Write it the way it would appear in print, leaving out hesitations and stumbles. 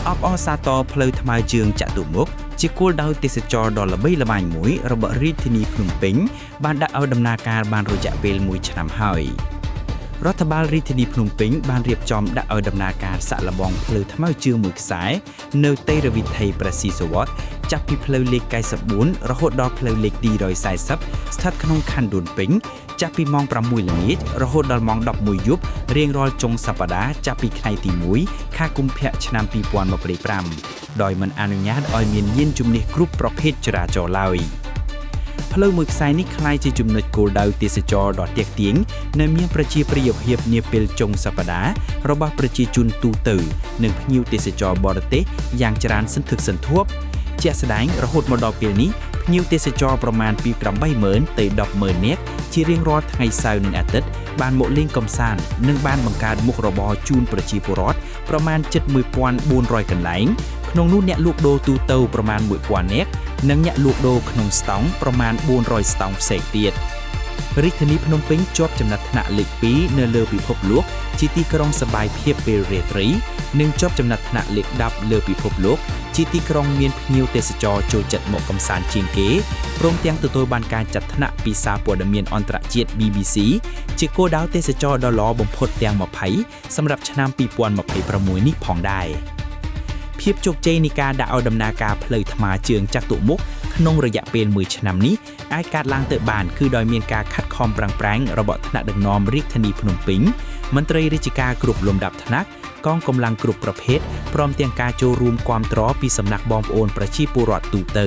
អបអសាតផ្លូវថ្មើរជើងចតុមុខជាគោលដៅទេសចរដ៏ល្បីល្បាញមួយរបស់រាជធានីភ្នំពេញបានដាក់ឲ្យដំណើរការបានរយៈពេល1ឆ្នាំហើយរដ្ឋបាលរាជធានីភ្នំពេញបានរៀបចំដាក់ឲ្យដំណើរការសាក់លបងផ្លូវថ្មើរជើងមួយខ្សែនៅទេរវិថីព្រះស៊ីសុវត្ថិចាប់ពីផ្លូវលេខ94រហូតដល់ផ្លូវលេខ240ស្ថិតក្នុងខណ្ឌដូនពេញចាប់ពីម៉ោង6ល្ងាចរហូតដល់ម៉ោង11យប់រៀងរាល់ចុងសប្តាហ៍ចាប់ពីថ្ងៃទី1ខែកុម្ភៈឆ្នាំ2025ដោយមិនអនុញ្ញាតឲ្យមានយានជំនិះគ្រប់ប្រភេទចរាចរណ៍ឡើយផ្លូវមួយខ្សែនេះក្លាយជាចំណុចគោលដៅទេសចរណ៍ដ៏ទាក់ទាញនិងមានប្រជាប្រិយភាពនាពេលចុងសប្តាហ៍របស់ប្រជាជនទូទៅនិងភ្ញៀវទេសចរបរទេសយ៉ាងច្រើនសន្ធឹកសន្ធាប់ជាក់ស្ដែងរហូតមកដល់ពេលនេះភ្ញៀវទេសចរប្រមាណពី 80000 ទៅ 100,000 នាក់ជារៀងរាល់ថ្ងៃសៅរ៍និងអាទិត្យបានមកលេងកម្សាន្តនិងបានបង្កើតមុខរបរជូនប្រជាពលរដ្ឋប្រមាណជិត 1400 កន្លែងក្នុងនោះអ្នកលក់ដូរទូទៅប្រមាណ 1000 នាក់និងអ្នកលក់ដូរក្នុងស្តង់ប្រមាណ400ស្តង់ផ្សេងទៀតរាជធានីភ្នំពេញជាប់ចំណាត់ថ្នាក់លេខ2នៅលើពិភពលោកជាទីក្រុងសប្បាយភាពពេលរាត្រីនិងជាប់ចំណាត់ថ្នាក់លេខ10លើពិភពលោកជាទីក្រុងមានភ្ញៀវទេសចរចូលចិត្តមកកម្សាន្តជាងគេព្រមទាំងទទួលបានការចាត់ថ្នាក់ពីសារព័ត៌មានអន្តរជាតិ BBC ជាគោលដៅទេសចរដ៏ល្អបំផុតទាំង20សម្រាប់ឆ្នាំ2026នេះផងដែរភាពជោគជ័យនៃការដាក់ឲ្យដំណើរការផ្លូវថ្មើរជើងចតុមុខក្នុងរយៈពេល1ឆ្នាំនេះអាចកើតឡើងទៅបានគឺដោយមានការខិតខំប្រឹងប្រែងរបស់ថ្នាក់ដឹកនាំរាជធានីភ្នំពេញមន្ត្រីរាជការគ្រប់លំដាប់ថ្នាក់កងកម្លាំងគ្រប់ប្រភេទព្រមទាំងការចូលរួមគាំទ្រពីសំណាក់បងប្អូនប្រជាពលរដ្ឋទូទៅ